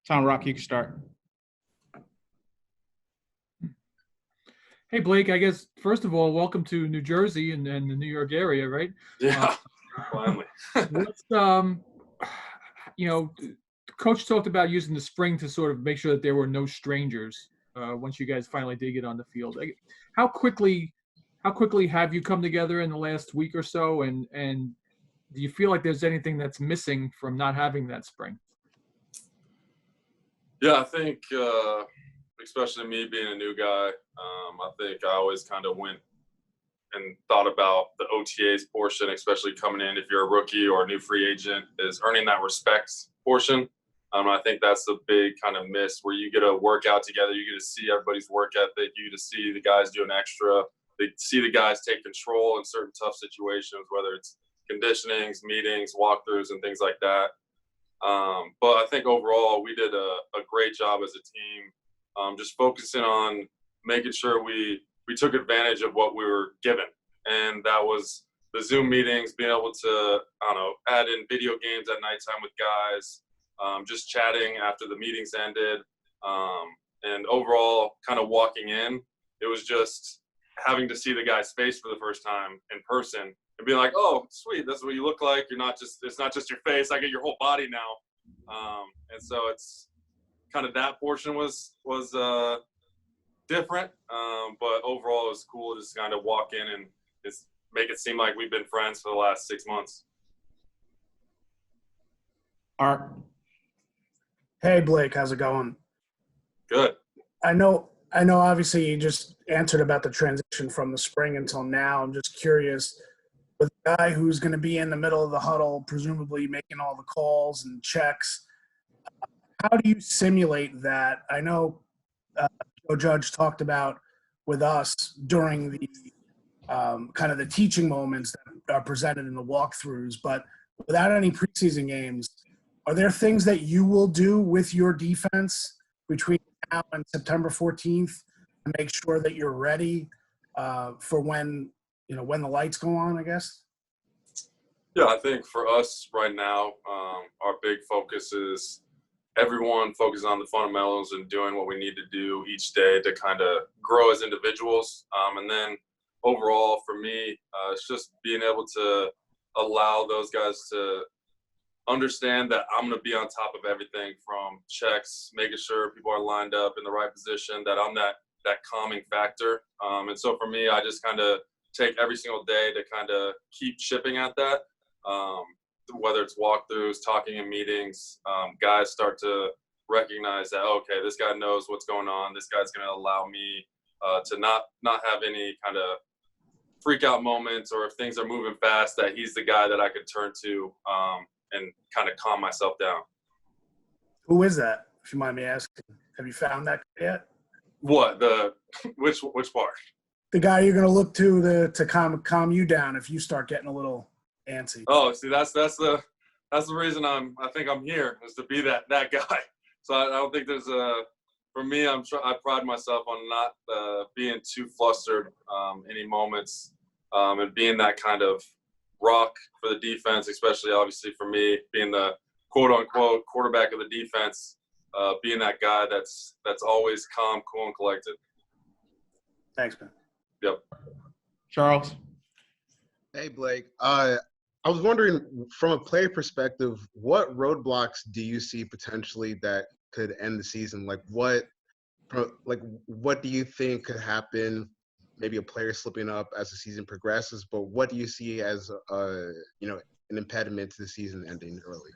Tom Rock, you can start. Hey, Blake, I guess, first of all, welcome to New Jersey and the New York area, right? Yeah, finally. What's, Coach talked about using the spring to sort of make sure that there were no strangers once you guys finally did get on the field. How quickly have you come together in the last week or so? And do you feel like there's anything that's missing from not having that spring? Yeah, I think, especially me being a new guy, I think I always kind of went and thought about the OTAs portion, especially coming in if you're a rookie or a new free agent, is earning that respect portion. I think that's the big kind of miss where you get to work out together. You get to see everybody's work ethic. You get to see the guys doing extra. They see the guys take control in certain tough situations, whether it's conditionings, meetings, walkthroughs, and things like that. But I think overall we did a great job as a team, just focusing on making sure we took advantage of what we were given. And that was the Zoom meetings, being able to, add in video games at nighttime with guys, just chatting after the meetings ended. And overall kind of walking in, it was just having to see the guy's face for the first time in person and being like, oh, sweet, that's what you look like. It's not just your face. I get your whole body now. And so it's kind of that portion was different. But overall it was cool to just kind of walk in and just make it seem like we've been friends for the last 6 months. Art. Hey, Blake, how's it going? Good. I know obviously you just answered about the transition from the spring until now. I'm just curious, with a guy who's going to be in the middle of the huddle, presumably making all the calls and checks, how do you simulate that? I know Joe Judge talked about with us during the kind of the teaching moments that are presented in the walkthroughs, but without any preseason games, are there things that you will do with your defense between now and September 14th to make sure that you're ready for when the lights go on, I guess? Yeah, I think for us right now, our big focus is everyone focusing on the fundamentals and doing what we need to do each day to kind of grow as individuals. And then overall for me, it's just being able to allow those guys to understand that I'm going to be on top of everything from checks, making sure people are lined up in the right position, that I'm that calming factor. And so for me, I just kind of take every single day to kind of keep chipping at that. Whether it's walkthroughs, talking in meetings, guys start to recognize that, okay, this guy knows what's going on. This guy's going to allow me to not have any kind of freak out moments, or if things are moving fast, that he's the guy that I could turn to and kind of calm myself down. Who is that, if you mind me asking? Have you found that yet? What? Which part? The guy you're going to look to calm you down if you start getting a little antsy. Oh, see, that's the reason I think I'm here, is to be that guy. So I don't think there's for me, I pride myself on not being too flustered any moments, and being that kind of rock for the defense, especially obviously for me being the quote unquote quarterback of the defense, being that guy that's always calm, cool, and collected. Thanks, man. Yep. Charles. Hey, Blake. I was wondering, from a player perspective, what roadblocks do you see potentially that could end the season? What do you think could happen? Maybe a player slipping up as the season progresses, but what do you see as an impediment to the season ending early?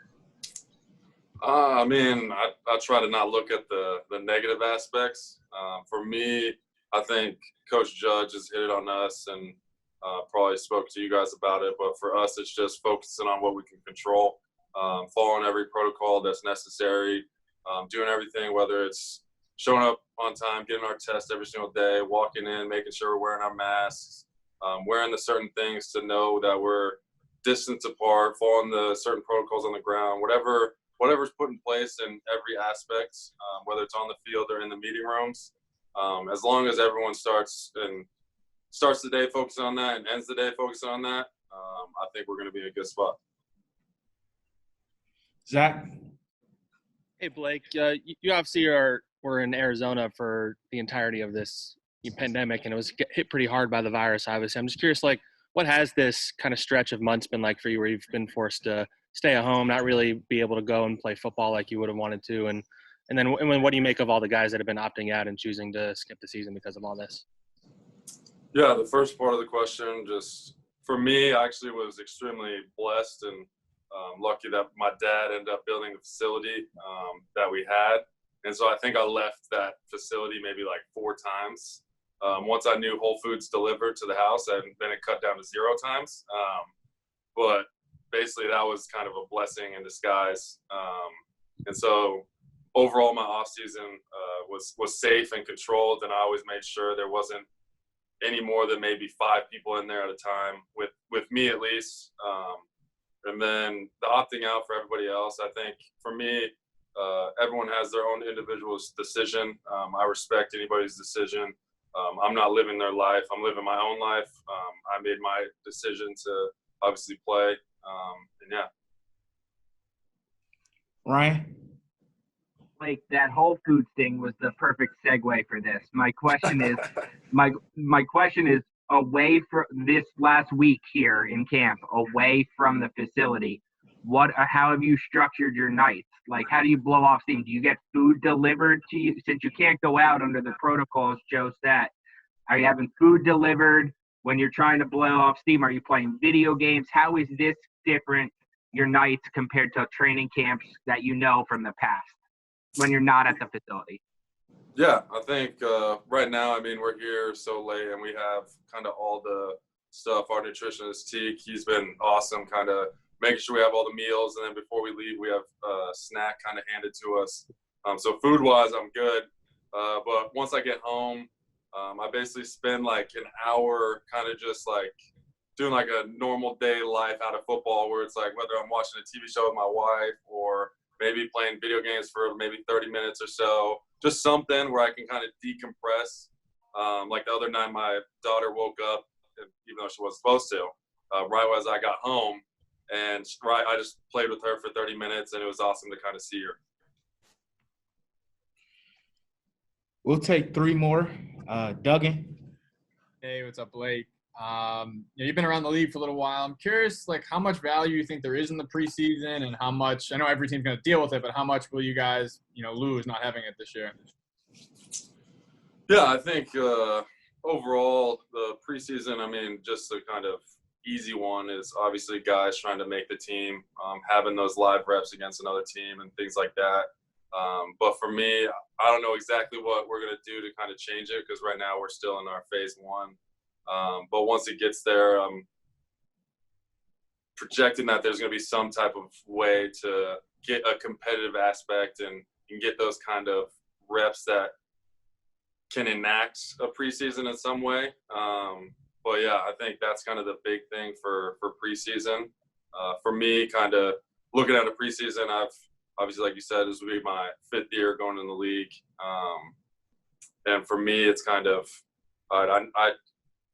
I mean, I try to not look at the negative aspects. For me, I think Coach Judge has hit it on us, and probably spoke to you guys about it. But for us, it's just focusing on what we can control, following every protocol that's necessary, doing everything, whether it's showing up on time, getting our test every single day, walking in, making sure we're wearing our masks, wearing the certain things to know that we're distance apart, following the certain protocols on the ground, whatever's put in place in every aspect, whether it's on the field or in the meeting rooms. As long as everyone starts the day focusing on that and ends the day focusing on that, I think we're going to be in a good spot. Zach? Hey Blake, you obviously were in Arizona for the entirety of this pandemic, and it was hit pretty hard by the virus. Obviously, I'm just curious, like, what has this kind of stretch of months been like for you, where you've been forced to stay at home, not really be able to go and play football like you would have wanted to, and then what do you make of all the guys that have been opting out and choosing to skip the season because of all this? Yeah, the first part of the question, just for me, I actually was extremely blessed and lucky that my dad ended up building the facility that we had. And so I think I left that facility maybe like 4 times. Once I knew Whole Foods delivered to the house, and then it cut down to 0 times. But basically that was kind of a blessing in disguise. And so overall, my off season was safe and controlled, and I always made sure there wasn't any more than maybe 5 people in there at a time, with me at least. And then the opting out for everybody else, I think for me, everyone has their own individual decision. I respect anybody's decision. I'm not living their life. I'm living my own life. I made my decision to obviously play. And yeah. Ryan? Like, that Whole Foods thing was the perfect segue for this. My question is, my question is, away from this last week here in camp, away from the facility, how have you structured your nights? Like, how do you blow off steam? Do you get food delivered to you? Since you can't go out under the protocols Joe set, are you having food delivered when you're trying to blow off steam? Are you playing video games? How is this different, your nights, compared to training camps that you know from the past when you're not at the facility? Yeah, I think right now, I mean, we're here so late and we have kind of all the stuff. Our nutritionist, Teak, he's been awesome, kind of making sure we have all the meals. And then before we leave, we have a snack kind of handed to us. So food-wise, I'm good. But once I get home, I basically spend like an hour kind of just like doing like a normal day life out of football, where it's like whether I'm watching a TV show with my wife or maybe playing video games for maybe 30 minutes or so, just something where I can kind of decompress. Like the other night, my daughter woke up, even though she wasn't supposed to, right as I got home. And I just played with her for 30 minutes, and it was awesome to kind of see her. We'll take 3 more. Duggan? Hey, what's up, Blake? You've been around the league for a little while. I'm curious, like, how much value you think there is in the preseason, and how much – I know every team's going to deal with it, but how much will you guys, lose not having it this year? Yeah, I think overall the preseason, I mean, just the kind of easy one is obviously guys trying to make the team, having those live reps against another team and things like that. But for me, I don't know exactly what we're going to do to kind of change it, because right now we're still in our phase 1. But once it gets there, I'm projecting that there's going to be some type of way to get a competitive aspect and get those kind of reps that can enact a preseason in some way. But yeah, I think that's kind of the big thing for preseason. For me, kind of looking at a preseason, I've obviously, like you said, this will be my 5th year going in the league. And for me, it's kind of, I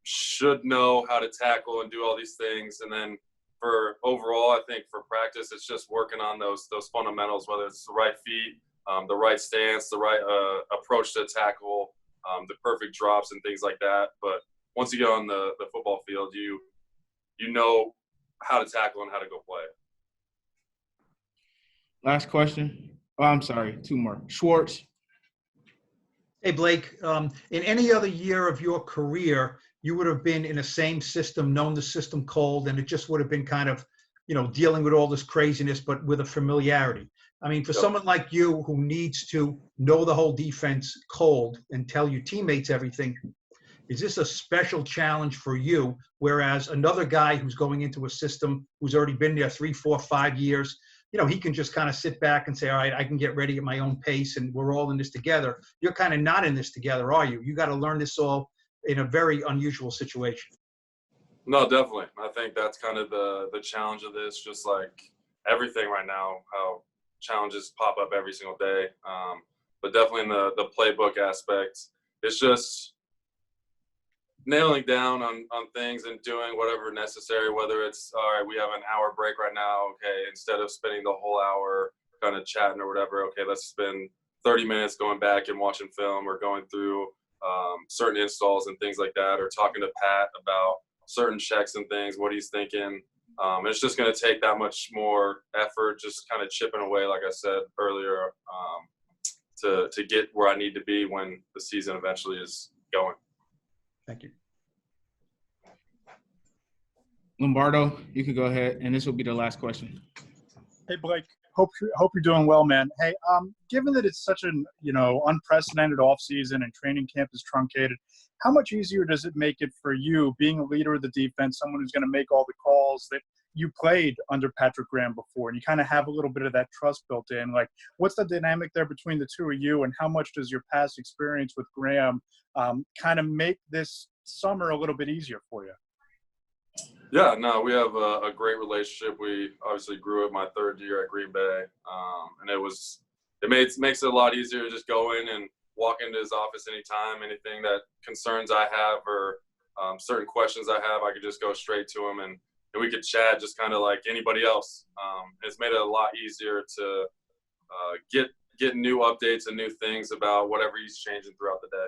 should know how to tackle and do all these things. And then for overall, I think for practice, it's just working on those fundamentals, whether it's the right feet, the right stance, the right approach to tackle, the perfect drops and things like that. But once you get on the football field, you know how to tackle and how to go play. Last question. Oh, I'm sorry. 2 more. Schwartz? Hey, Blake, in any other year of your career, you would have been in the same system, known the system cold, and it just would have been kind of, dealing with all this craziness, but with a familiarity. I mean, for someone like you who needs to know the whole defense cold and tell your teammates everything, is this a special challenge for you? Whereas another guy who's going into a system who's already been there 3, 4, 5 years, he can just kind of sit back and say, all right, I can get ready at my own pace and we're all in this together. You're kind of not in this together, are you? You got to learn this all in a very unusual situation. No, definitely. I think that's kind of the challenge of this, just like everything right now, how challenges pop up every single day. But definitely in the playbook aspect, it's just nailing down on things and doing whatever necessary, whether it's, all right, we have an hour break right now. Okay, instead of spending the whole hour kind of chatting or whatever. Okay, let's spend 30 minutes going back and watching film or going through certain installs and things like that, or talking to Pat about certain checks and things, what he's thinking. It's just going to take that much more effort, just kind of chipping away, like I said earlier, to get where I need to be when the season eventually is going. Thank you. Lombardo, you could go ahead, and this will be the last question. Hey, Blake. Hope you're doing well, man. Hey, given that it's such an unprecedented offseason and training camp is truncated, how much easier does it make it for you, being a leader of the defense, someone who's going to make all the calls that you played under Patrick Graham before, and you kind of have a little bit of that trust built in? Like, what's the dynamic there between the two of you, and how much does your past experience with Graham kind of make this summer a little bit easier for you? Yeah, no, we have a great relationship. We obviously grew it my third year at Green Bay, and makes it a lot easier to just go in and walk into his office anytime. Anything that concerns I have or certain questions I have, I could just go straight to him, and we could chat just kind of like anybody else. It's made it a lot easier to get new updates and new things about whatever he's changing throughout the day.